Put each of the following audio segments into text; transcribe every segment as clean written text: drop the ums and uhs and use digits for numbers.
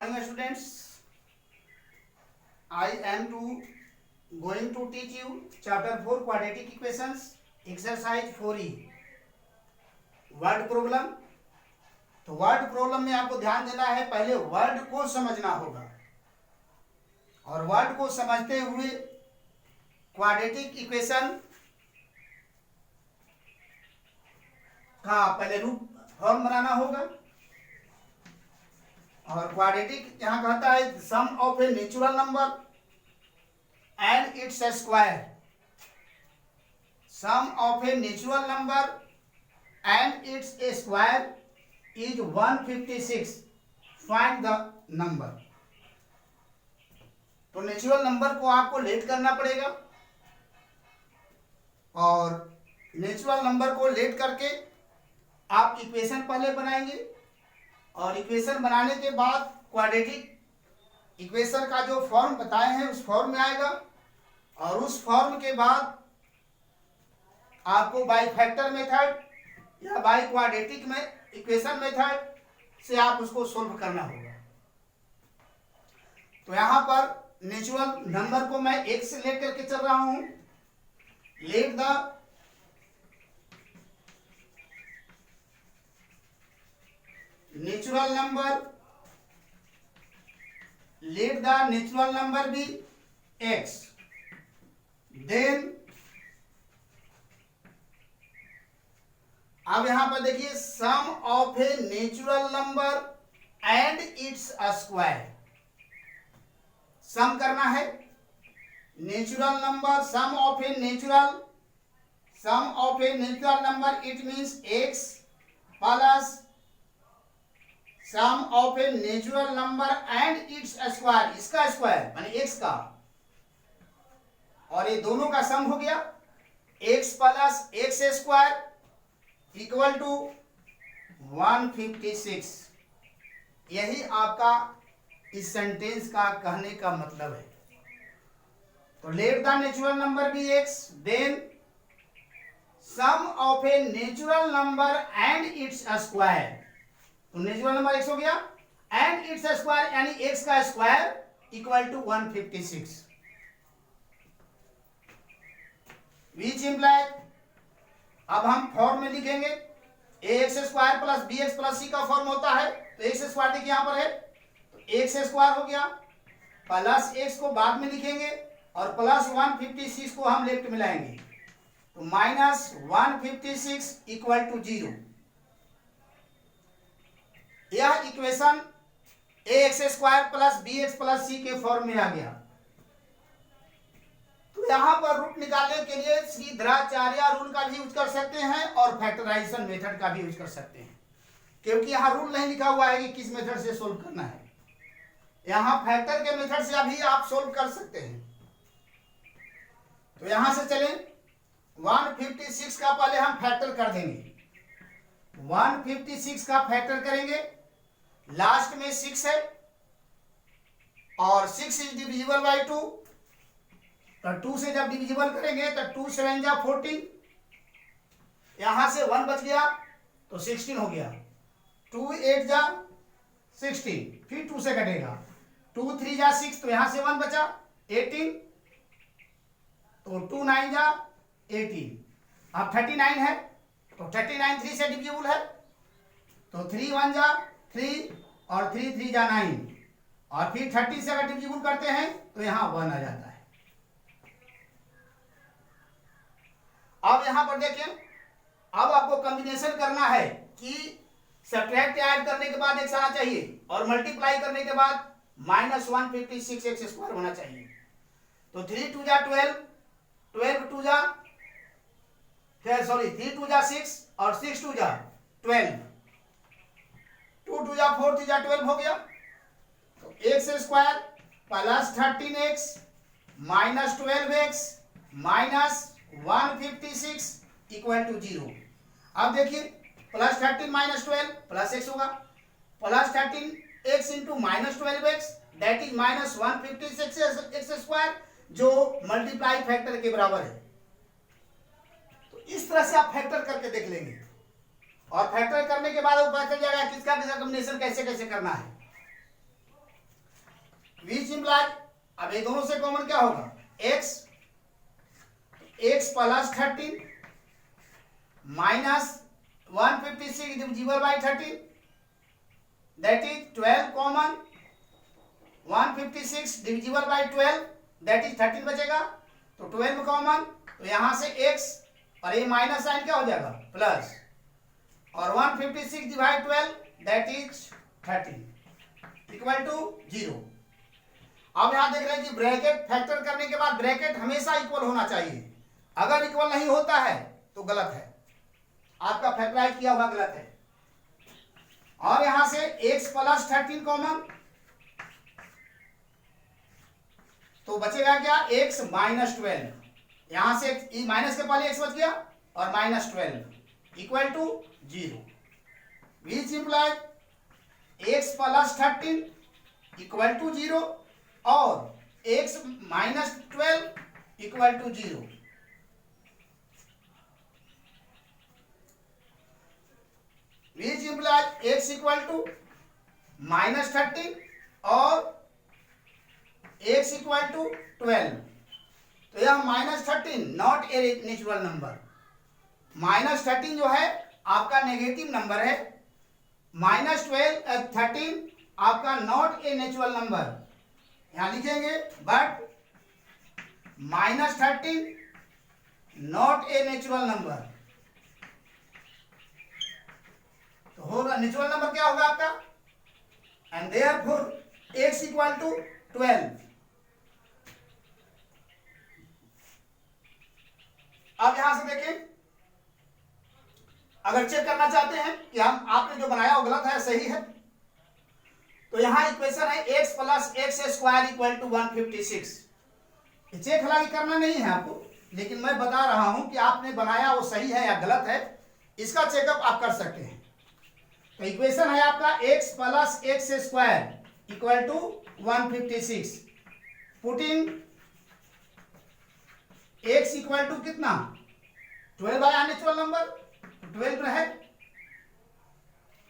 Students, I am going to teach you chapter 4 quadratic equations exercise 4e word problem. तो word problem में आपको ध्यान देना है, पहले वर्ड को समझना होगा और वर्ड को समझते हुए क्वाड्रेटिक इक्वेशन का पहले रूप फॉर्म बनाना होगा। और क्वाड्रेटिक यहाँ कहता है sum of a natural number and its square. Sum of a natural number and its square is 156। Find the number. तो नेचुरल नंबर को आपको लेट करना पड़ेगा और नेचुरल नंबर को लेट करके आप इक्वेशन पहले बनाएंगे और इक्वेशन बनाने के बाद क्वाड्रेटिक इक्वेशन का जो फॉर्म बताए हैं उस फॉर्म में आएगा और उस फॉर्म के बाद आपको बाई फैक्टर मेथड या बाई क्वाड्रेटिक में इक्वेशन मेथड से आप उसको सोल्व करना होगा। तो यहाँ पर नेचुरल नंबर को मैं एक से लेकर के चल रहा हूं। Let the natural number be x, then अब यहां पर देखिए sum of a natural number and its square. Sum करना है natural number, sum of a natural number it means x plus sum of a natural number and its square, इसका square यानी x का, और ये दोनों का सम हो गया x plus x square equal to 156। यही आपका इस सेंटेंस का कहने का मतलब है। तो let the natural number be x, then sum of a natural number and its square. तो नेचुरल नंबर x हो गया एंड इट्स स्क्वायर यानी x का square equal to 156, which implies. अब हम फॉर्म में लिखेंगे ax square plus bx plus c का फॉर्म होता है। तो x स्क्वायर देखिए यहां पर है, तो x स्क्वायर हो गया प्लस x को बाद में लिखेंगे और प्लस 156 को हम लेफ्ट में लाएंगे, तो माइनस 156 इक्वल टू 0। यह equation ax square plus bx plus c के फॉर्म में आ गया। तो यहां पर रूट निकालने के लिए श्रीधराचार्य रूल का भी यूज कर सकते हैं और फैक्टराइजेशन मेथड का भी यूज कर सकते हैं, क्योंकि यहां रूल नहीं लिखा हुआ है कि किस मेथड से सोल्व करना है। यहां फैक्टर के मेथड से अभी आप सोल्व कर सकते हैं। तो यहां से चलें 156 का पहले हम फैक्टर कर देंगे। 156 का फैक्टर करेंगे, लास्ट में 6 है और 6 इज डिविजिबल बाई 2, तो 2 से जब डिविजिबल करेंगे तो 2 7 जा 14, यहां से 1 बच गया तो 16 हो गया, 2 8 जा 16, फिर 2 से कटेगा, 2 3 जा 6, तो यहां से 1 बचा 18, तो 2 9 जा 18। अब 39 है तो 39 3 से डिविजिबल है, तो 3 1 जा 3 और 3 3 जा 9, और फिर 30 से अगर डिविजिबल करते हैं तो यहां 1 आ जाता है। अब यहां पर देखें, अब आपको कॉम्बिनेशन करना है कि सब्ट्रैक्ट ऐड करने के बाद x आना चाहिए और मल्टीप्लाई करने के बाद माइनस 156 एक्स स्क्वायर होना चाहिए। तो 3 2 जा 12, 12 2 जा 3 2 जा 6 और 6 2 जा 12, 2 2 जा 4 3 जा 12 हो गया। तो x square plus 13x minus 12x minus 156 equal to 0। अब देखिए प्लस 13 माइनस 12 प्लस x होगा, plus 13x into minus 12x that is minus 156 x square, जो मल्टीप्लाई फैक्टर के बराबर है। तो इस तरह से आप फैक्टर करके देख लेंगे और फैक्टर करने के बाद वो पता चल जाएगा किसका किसका कॉम्बिनेशन कैसे कैसे करना है। विच इम्प्लाइज, अब ये दोनों से कॉमन क्या होगा, x, x plus 13 minus 156 divisible by 13, that is 12 common, 156 divisible by 12 that is 13 बचेगा, तो 12 कॉमन, तो यहां से x और ये माइनस साइन क्या हो जाएगा प्लस, और 156 divide 12 that is 13 equal to 0। अब यहां देख रहे हैं कि ब्रैकेट फैक्टर करने के बाद ब्रैकेट हमेशा इक्वल होना चाहिए, अगर इक्वल नहीं होता है तो गलत है, आपका फैक्टराइज किया हुआ गलत है। और यहां से x प्लस 13 कॉमन, तो बचेगा क्या, x माइनस 12, यहां से माइनस के पहले x बच गया और minus 12 equal to 0, which implies x plus 13 equal to 0 और x minus 12 equal to 0। Which implies x equal to minus 13 और x इक्वल टू 12, तो यह माइनस 13 not a natural number, minus 13 जो है आपका नेगेटिव नंबर है, माइनस 13 आपका नॉट ए नेचुरल नंबर, यहां लिखेंगे but minus 13 not a natural number, तो होगा नेचुरल नंबर क्या होगा आपका, and therefore x equal to 12। अब यहां से देखें, अगर चेक करना चाहते हैं कि हम आपने जो बनाया वो गलत है सही है, तो यहां इक्वेशन है x plus x square equal to 156। Check हालांकि करना नहीं है आपको, लेकिन मैं बता रहा हूं कि आपने बनाया वो सही है या गलत है, इसका चेकअप आप कर सकते हैं। तो इक्वेशन है आपका x plus x square equal to 156, putting x equal to कितना 12 बाय नेचुरल नंबर 12 है,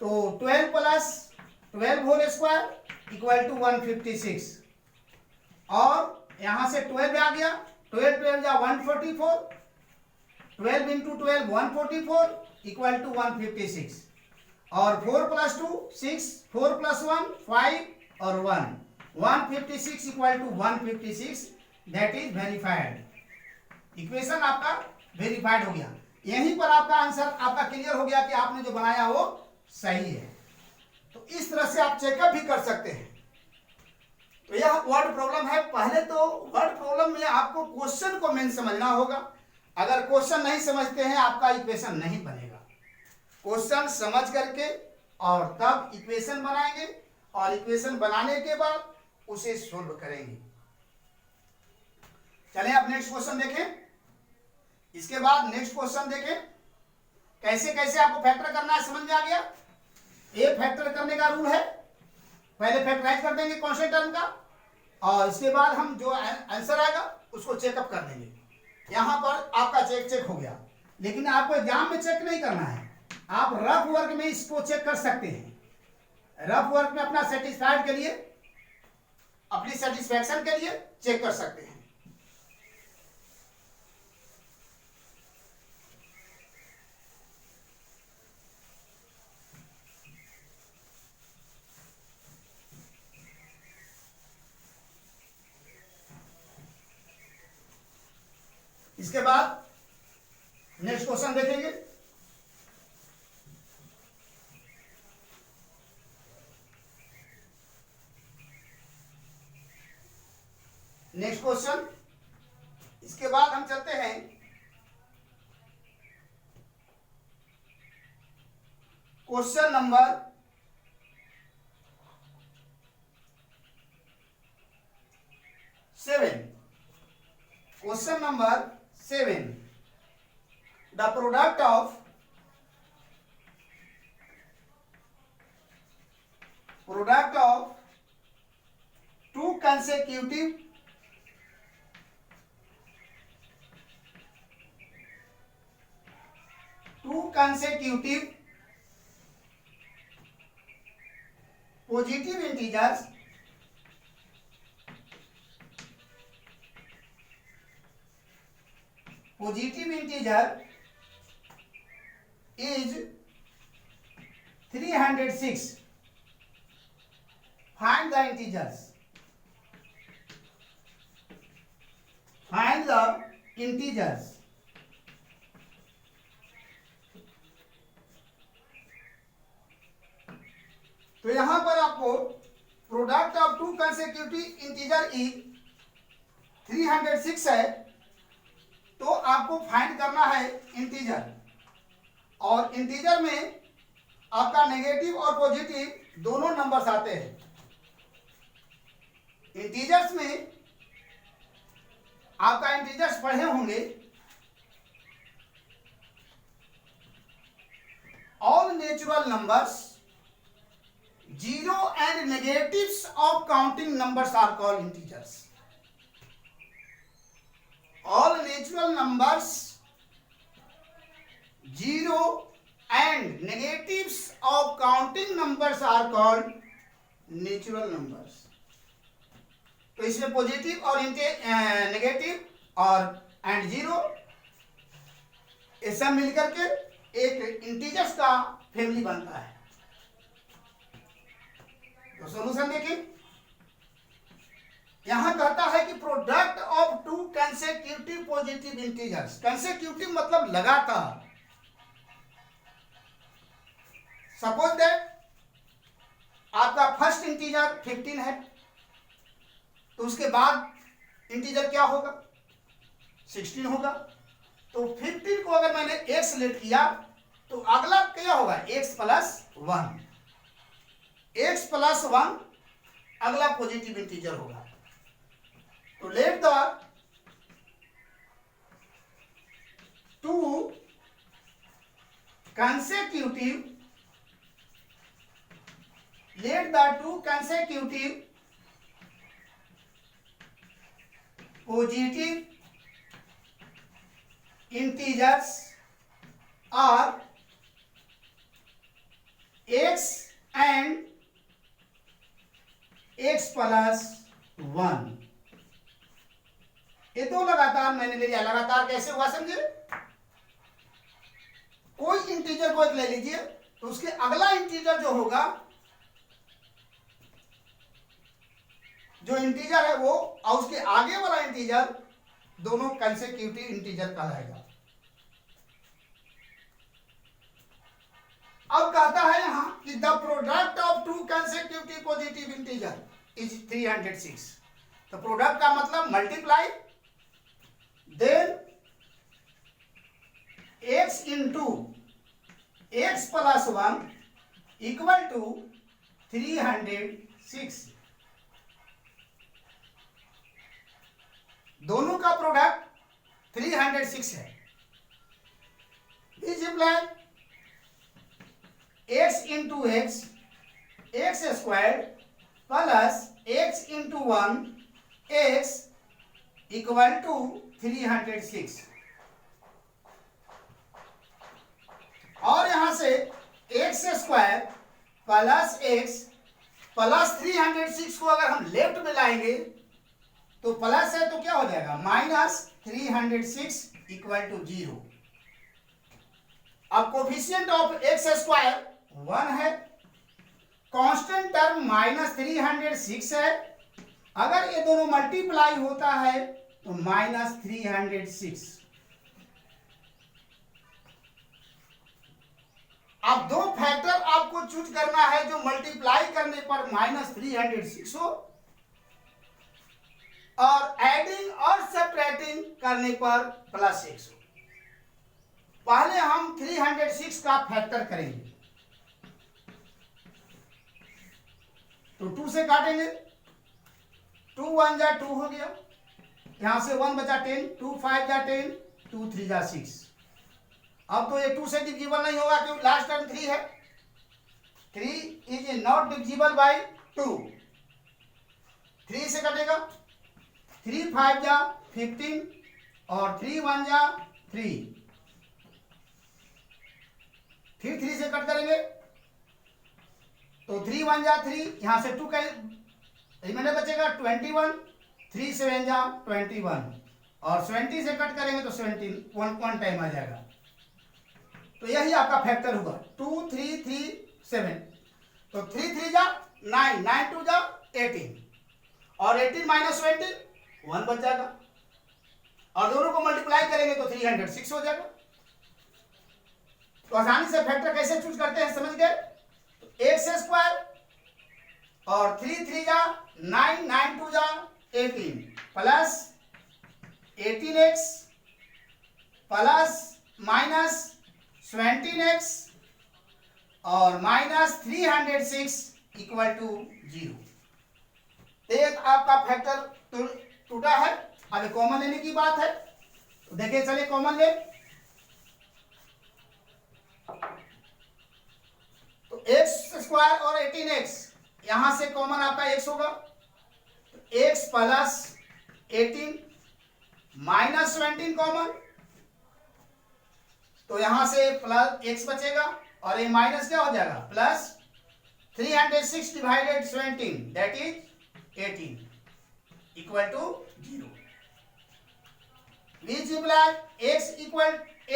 तो 12 plus 12 whole square equal to 156, और यहां से 12 आ गया, 12 12 या 144, 12 इंटू 12 144 इक्वल टू 156, और 4 प्लस 2 6, 4 प्लस 1 5 और 1, 156 equal to 156, that is verified. Equation आपका वेरीफाइड हो गया, यहीं पर आपका आंसर आपका क्लियर हो गया कि आपने जो बनाया वो सही है। तो इस तरह से आप चेकअप भी कर सकते हैं। तो यह वर्ड प्रॉब्लम है। पहले तो वर्ड प्रॉब्लम में आपको क्वेश्चन को मेन समझना होगा, अगर क्वेश्चन नहीं समझते हैं आपका इक्वेशन नहीं बनेगा। क्वेश्चन समझ करके और तब इक्वेशन बनाएंगे, और इक्वेशन बनाने के बाद उसे सोल्व करेंगे। चलें अब नेक्स्ट क्वेश्चन देखें। इसके बाद नेक्स्ट क्वेश्चन देखें, कैसे कैसे आपको फैक्टर करना है समझ में आ गया। ये फैक्टर करने का रूल है, पहले फैक्टराइज कर देंगे कांस्टेंट टर्म का, और इसके बाद हम जो आंसर आएगा उसको चेकअप कर देंगे। यहां पर आपका चेक हो गया, लेकिन आपको एग्जाम में चेक नहीं करना है, आप रफ वर्क में इसको चेक कर सकते हैं। रफ वर्क में अपना सेटिस्फाइड के लिए, अपनी सेटिस्फैक्शन के लिए चेक कर सकते हैं। इसके बाद नेक्स्ट क्वेश्चन देखेंगे। नेक्स्ट क्वेश्चन, इसके बाद हम चलते हैं question number 7। Question number 7, the product of two consecutive positive integers positive integer is 306. Find the integers. Find the integers. तो यहां पर आपको product of two consecutive integer is 306 है, तो आपको फाइंड करना है इंटीजर, और इंटीजर में आपका नेगेटिव और पॉजिटिव दोनों नंबर्स आते हैं। इंटीजर्स में आपका इंटीजर्स पढ़े होंगे, all natural numbers, zero and negatives of counting numbers are called integers. All natural numbers, zero and negatives of counting numbers are called natural numbers. तो इसमें पॉजिटिव और नेगेटिव और एंड जीरो ये सब मिलकर के एक इंटीजर्स का फैमिली बनता है। तो सॉल्यूशन देखिए, यहां कहता है कि product of two consecutive positive integers. Consecutive मतलब लगातार। सपोज दैट आपका फर्स्ट इंटीजर 15 है, तो उसके बाद इंटीजर क्या होगा? 16 होगा। तो 15 को अगर मैंने x सेलेक्ट किया तो अगला क्या होगा? x plus 1। x प्लस 1 अगला पॉजिटिव इंटीजर होगा। तो let the two consecutive positive integers are x and x plus 1। ये दो लगातार मैंने ले लिया। लगातार कैसे हुआ समझे? कोई इंटीजर को एक ले लीजिए, तो उसके अगला इंटीजर जो होगा, जो इंटीजर है वो और उसके आगे वाला इंटीजर दोनों कंसेक्यूटिव इंटीजर कहलाएगा। अब कहता है यहां कि the product of two consecutive positive integer is 306। तो प्रोडक्ट का मतलब multiply, then x into x plus 1 equal to 306। दोनों का प्रोडक्ट 306 है। Is imply x into x, x square plus x into 1 x equal to 306। और यहां से x square plus x plus 306 को अगर हम लेफ्ट में लाएंगे तो प्लस है तो क्या हो जाएगा? Minus 306 equal to 0। अब कोफिशिएंट ऑफ एक्स स्क्वायर 1 है, कांस्टेंट टर्म माइनस 306 है। अगर ये दोनों मल्टीप्लाई होता है तो माइनस 306। अब दो फैक्टर आपको चूज करना है जो मल्टीप्लाई करने पर माइनस 306 हो और एडिंग और सब्ट्रैक्टिंग करने पर प्लस 6 हो। पहले हम 306 का फैक्टर करेंगे, तो 2 से काटेंगे, 2 1 जा 2 हो गया, यहां से 1 बचा 10, 2 5 जा 10, 2 3 जा 6। अब तो ये 2 से डिविजिबल नहीं होगा क्योंकि लास्ट टर्म 3 है। 3 इज नॉट डिविजिबल बाय 2। 3 से कटेगा, 3 5 जा 15 और 3 1 जा 3। फिर 3 से कट करेंगे तो 3 1 जा 3, यहां से 2 का रिमाइंडर बचेगा 21, 3 7 जा 21। और 70 से कट करेंगे तो 17 वन टाइम आ जाएगा। तो यही आपका फैक्टर होगा 2 3 3 7। तो 3 3 जा 9, 9 2 जा 18 और 18 माइनस 20 1 बच जाएगा और दोनों को मल्टीप्लाई करेंगे तो 306 हो जाएगा। तो आसानी से फैक्टर कैसे चूज करते हैं समझ गए। तो एक्स स्क्वायर और 3 3 जा 9, 9 2 जा 18 plus 18x plus minus 17x और माइनस 306 इक्वल टू 0। एक आपका फैक्टर टूटा है। अब कॉमन लेने की बात है तो देखिए चलिए कॉमन ले। तो एक्स स्क्वायर और 18x यहां से कॉमन आपका x होगा तो x प्लस 18 माइनस 17 कॉमन तो यहां से प्लस x बचेगा और ये माइनस क्या हो जाएगा plus 306 divided 17 that is 18 equal to 0 which implies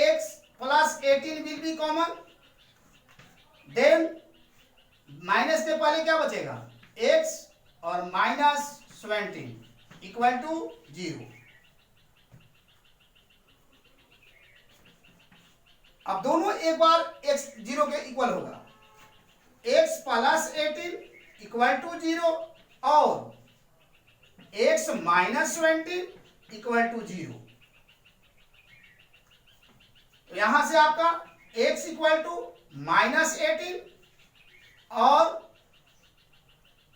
x plus 18 will be common। then minus के पहले क्या बचेगा x और माइनस 17 इक्वल टू 0। अब दोनों एक बार x 0 के इक्वल होगा x प्लस 18 इक्वल टू 0 और x माइनस 20 इक्वल टू 0। तो यहां से आपका x इक्वल टू माइनस 18 और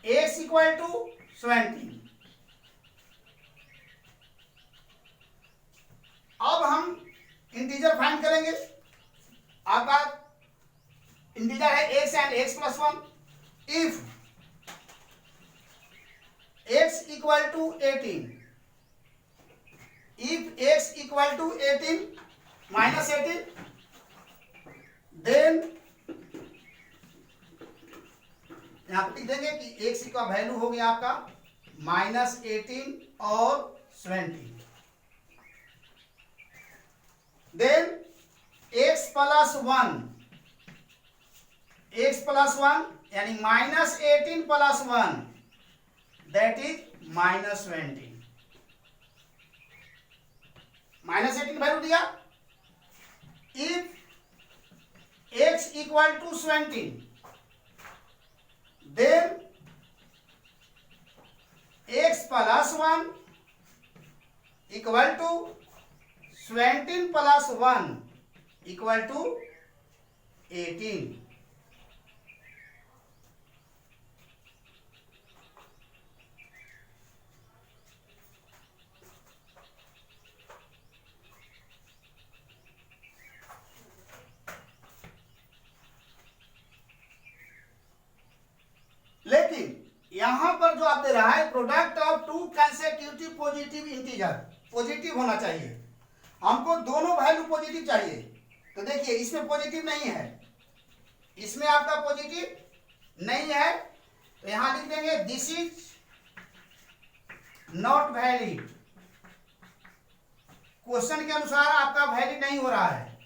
x इक्वल टू 20। अब हम इंटीजर फाइंड करेंगे। आपका इंटीजर है x and x plus 1। If x equal to 18, if x equal to 18 minus 18 then यहां पर लिख देंगे कि x का वैल्यू हो गया आपका माइनस 18 और 20। Then x plus 1, x plus 1 यानी minus 18 plus 1 that is minus 20। Minus 18 value दिया। If x equal to 20 then x plus 1 equal to 17 plus 1 equal to 18। लेकिन यहां पर जो आप दे रहा है product of two consecutive positive integer positive होना चाहिए। हमको दोनों वैल्यू पॉजिटिव चाहिए। तो देखिए इसमें पॉजिटिव नहीं है, इसमें आपका पॉजिटिव नहीं है तो यहां लिख देंगे this is not valid. Question के अनुसार आपका वैलिड नहीं हो रहा है।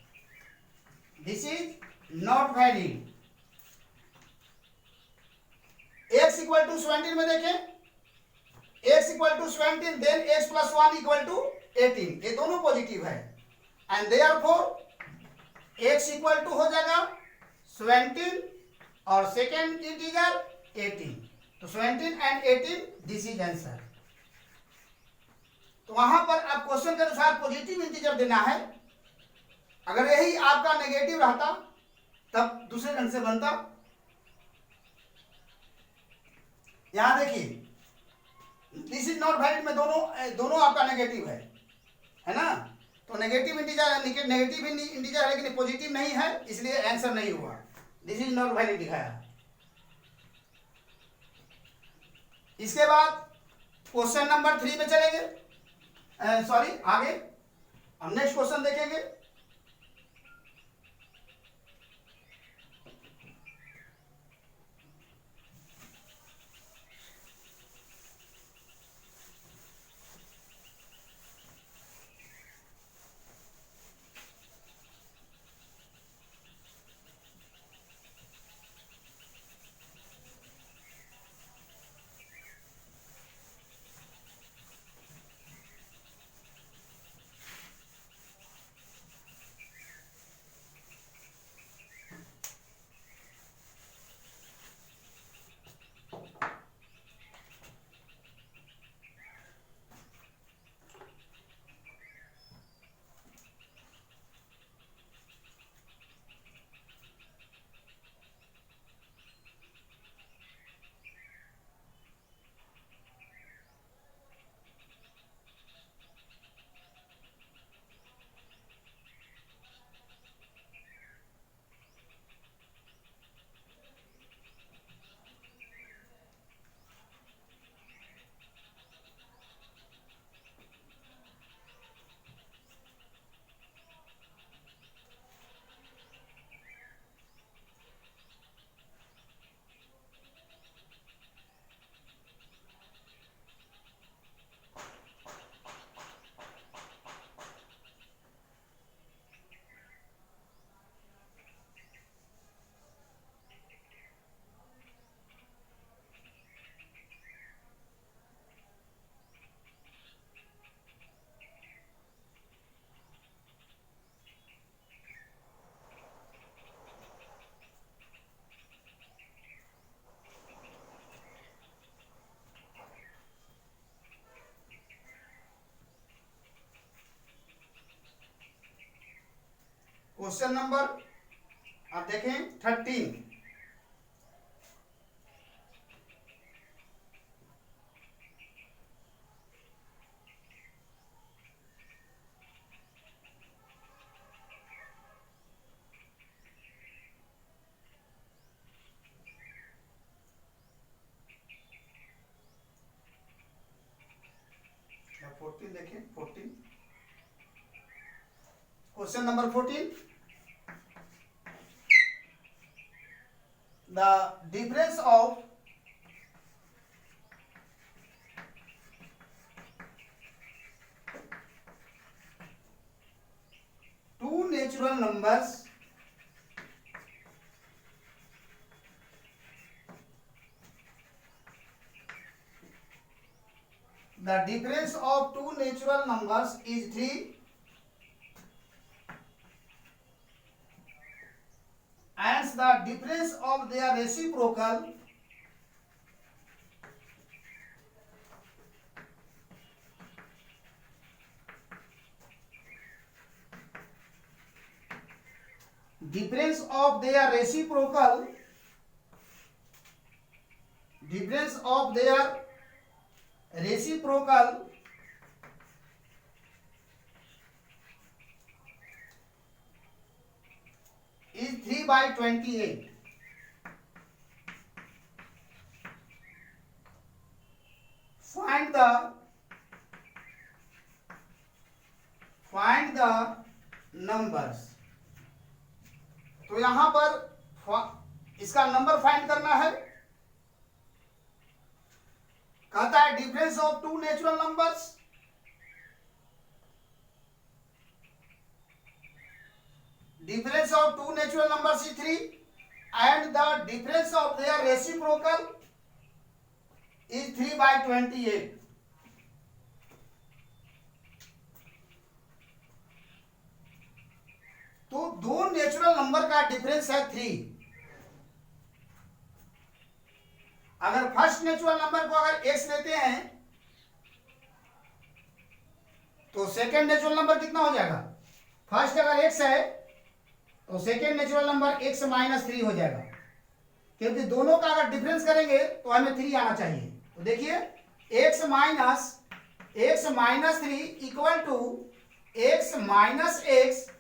This is not valid. x equal to 17 में देखें x equal to 17 then x plus 1 equal to 18 ये दोनों पॉजिटिव है and therefore x equal to हो जाएगा 17 और सेकेंड इंटीजर 18। तो 17 एंड 18 दिस इज आंसर। तो वहां पर आप क्वेश्चन के अनुसार पॉजिटिव इंटीजर देना है। अगर यही आपका नेगेटिव रहता तब दूसरे ढंग से बनता। यहां देखिए दिस इज नॉट वैलिड में दोनों आपका नेगेटिव है ना। तो नेगेटिव इंटीजर है लेकिन पॉजिटिव नहीं है इसलिए आंसर नहीं हुआ। दिस इज नॉट वैलिड दिखाया। इसके बाद क्वेश्चन नंबर 3 में चलेंगे। सॉरी आगे हम नेक्स्ट क्वेश्चन देखेंगे। क्वेश्चन नंबर आप देखें 13। या 14 देखें 14, question number 14, the difference of two natural numbers the difference of two natural numbers is 3 and the difference of their reciprocal difference of their reciprocal difference of their reciprocal is 3/28. Find the numbers. तो यहां पर इसका number find करना है। कहता है difference of two natural numbers, difference of two natural numbers is 3 and the difference of their reciprocal is 3/28. तो दो नेचुरल नंबर का डिफरेंस है 3। अगर फर्स्ट नेचुरल नंबर को अगर x लेते हैं तो सेकेंड नेचुरल नंबर कितना हो जाएगा? फर्स्ट अगर x है तो सेकेंड नेचुरल नंबर x -3 हो जाएगा, क्योंकि दोनों का अगर डिफरेंस करेंगे तो हमें 3 आना चाहिए। तो देखिए x -3 equal to x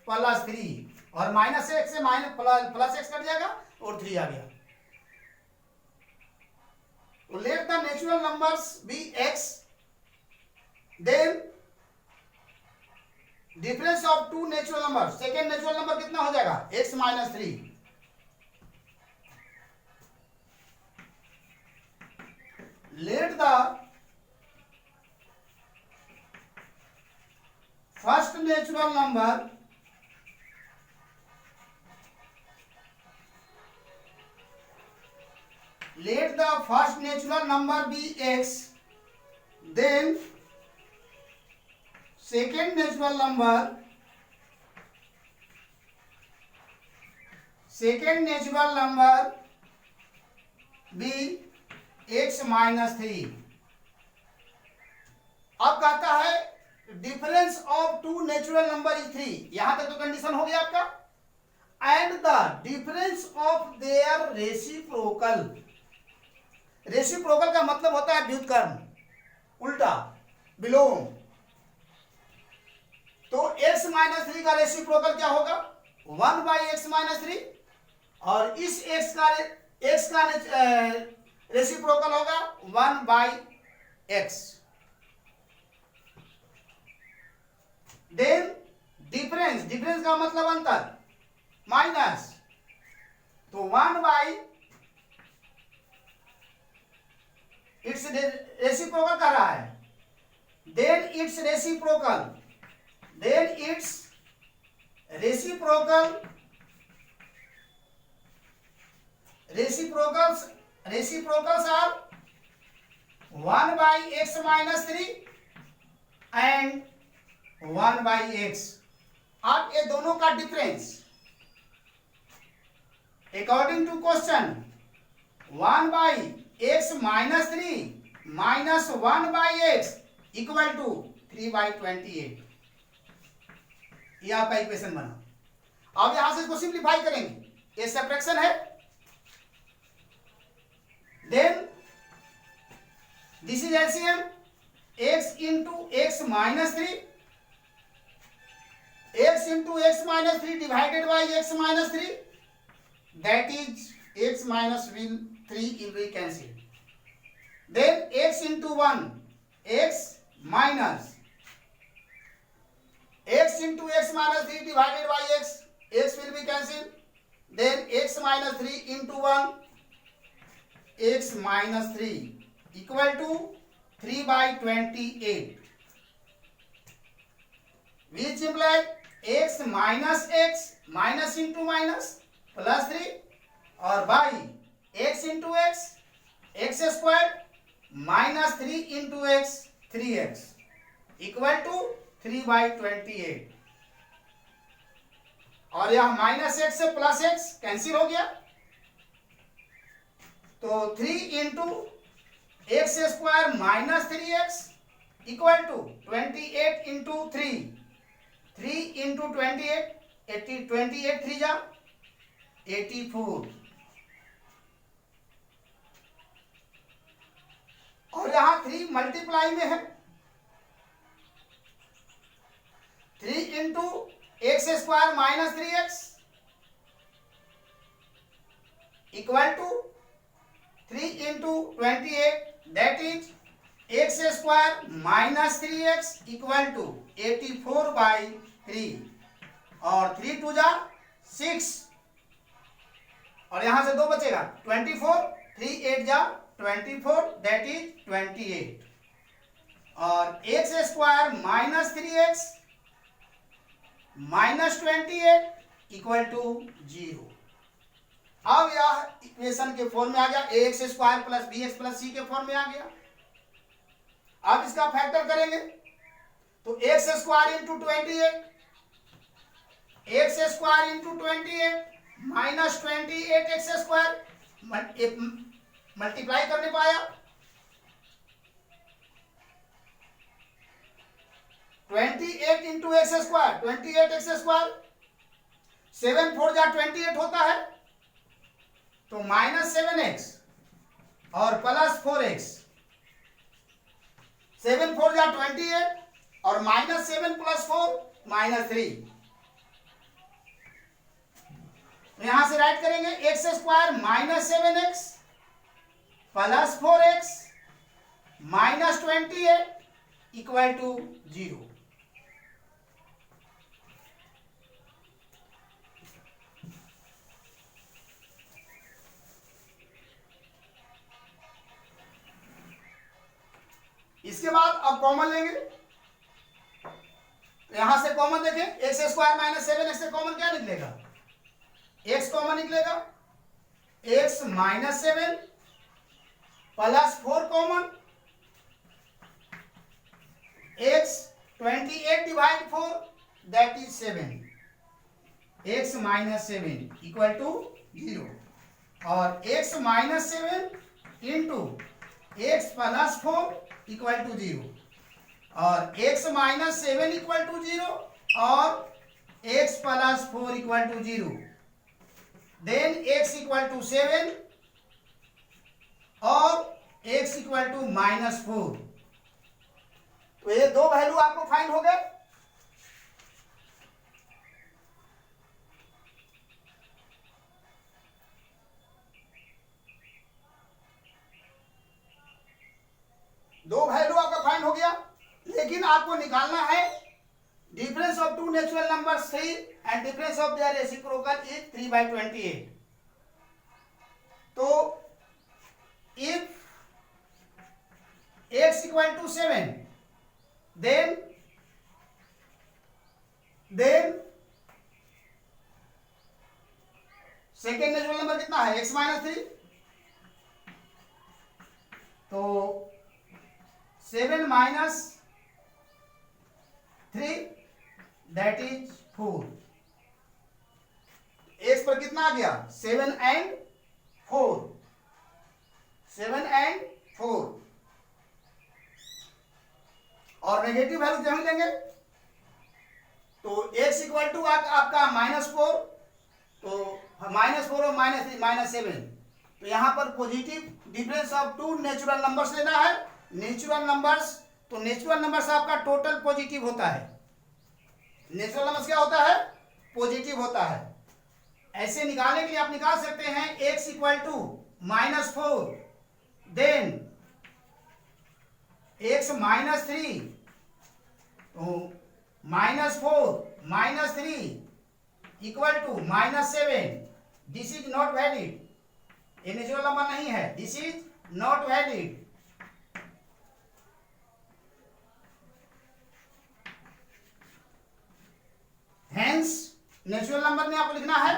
plus 3 और माइनस x से प्लस x कट जाएगा और 3 आ गया। तो let the natural numbers be x, then difference of two natural number, second natural number कितना हो जाएगा? x -3। Let the first natural number let the first natural number be x, then second natural number be x -3। अब कहता है difference of two natural number is 3। यहां तक तो condition हो गया आपका। And the difference of their reciprocal, reciprocal का मतलब होता है व्युत्क्रम, उल्टा, विलोम। तो x -3 का रेसिप्रोकल क्या होगा? 1/x -3 और इस x का रेसिप्रोकल होगा 1/x। देन डिफरेंस का मतलब अंतर, माइनस, तो 1/, इट्स रेसिप्रोकल कर रहा है, then its reciprocals are 1/x -3 and 1/x। अब ये दोनों का difference according to question 1/x -3 minus 1/x equal to 3/28। ये आपका इक्वेशन बना। अब यहां से इसको सिंप्लीफाई करेंगे, ये सब्ट्रैक्शन है। Then this is LCM, x into x minus three, x into x minus three divided by x minus three, that is x minus 3 will be cancelled. Then x into 1, x minus x into x minus 3 divided by x, x will be cancelled. Then x minus 3 into 1, x minus 3 equal to 3 by 28, which imply x minus x, minus into minus plus 3, और by x into x, x squared minus 3 into x, 3x equal to 3 by 28, और यह minus x से plus x cancel हो गया, तो 3 into x square minus 3x equal to 28 into 3, 3 into 28, 28 3 जा 84, और यहां 3 मल्टीप्लाई में है, 3 into x square minus 3x equal to 3 into 28, that is x square minus 3x equal to 84 by 3, और 3 टू जा 6, और यहां से 2 बचेगा 24, 3 8 जा 24, दैट इज 28, और x square minus 3x minus 28 equal to 0। अब यह इक्वेशन के फॉर्म में आ गया, a x square plus b x plus c के फॉर्म में आ गया। अब इसका फैक्टर करेंगे तो x square into 28, x square into 28 minus 28 x square multiply करने पाया, 28 into x square, 28 x square, 7 4 जा 28 होता है, तो माइनस 7x और प्लस 4x, 7 4 जा 28 और माइनस 7 प्लस 4 माइनस 3, यहां से राइट करेंगे x square minus 7x plus 4x minus 28 equal to 0। इसके बाद अब कॉमन लेंगे, यहां से कॉमन देखें, एक्स स्क्वायर माइनस 7x से कॉमन क्या निकलेगा, x कॉमन निकलेगा, x minus 7 plus 4 common, x 28 divide 4 that is 7, x minus 7 equal to 0, और x minus 7 into x plus 4 equal to 0, और x माइनस 7 इक्वल टू 0 और x plus 4 equal to 0, then x equal to 7 और x equal to minus 4, तो ये दो value आपको find हो गए। दो वैल्यू आपका फाइंड हो गया, लेकिन आपको निकालना है difference of two natural numbers 3 and difference of their reciprocal is 3 by 28। तो if x equal to 7 then second natural number कितना है, x माइनस 3, तो 7 माइनस 3 दैट इज 4, x पर कितना आ गया 7 and 4, 7 and 4, और नेगेटिव वैल्यू जहां लेंगे तो x इक्वल टू आपका -4, तो -4 और -3 -7। तो यहाँ पर positive difference of two natural numbers लेना है। नेचुरल नंबर्स, तो नेचुरल नंबर्स आपका टोटल पॉजिटिव होता है। नेचुरल नंबर्स क्या होता है? पॉजिटिव होता है। ऐसे निकालने के लिए आप निकाल सकते हैं x equal to -4, then x -3, तो -4 -3 equal to -7। This is not valid, ये नेचुरल नंबर नहीं है, this is not valid. Hence natural number में आपको लिखना है,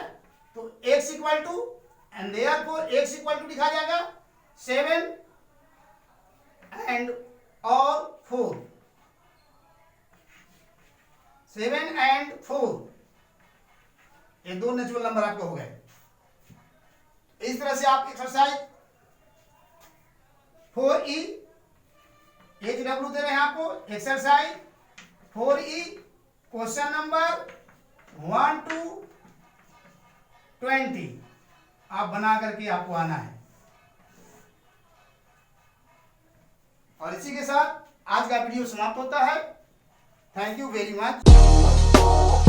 तो x equal to and therefore x equal to लिखा जाएगा 7 एंड और 4, 7 एंड 4, ये दो नेचुरल नंबर आपके हो गए। इस तरह से आप एक्सरसाइज 4E HW दे रहे हैं आपको। Exercise 4E question number 1 to 20 आप बना करके आपको आना है। और इसी के साथ आज का वीडियो समाप्त होता है। Thank you very much.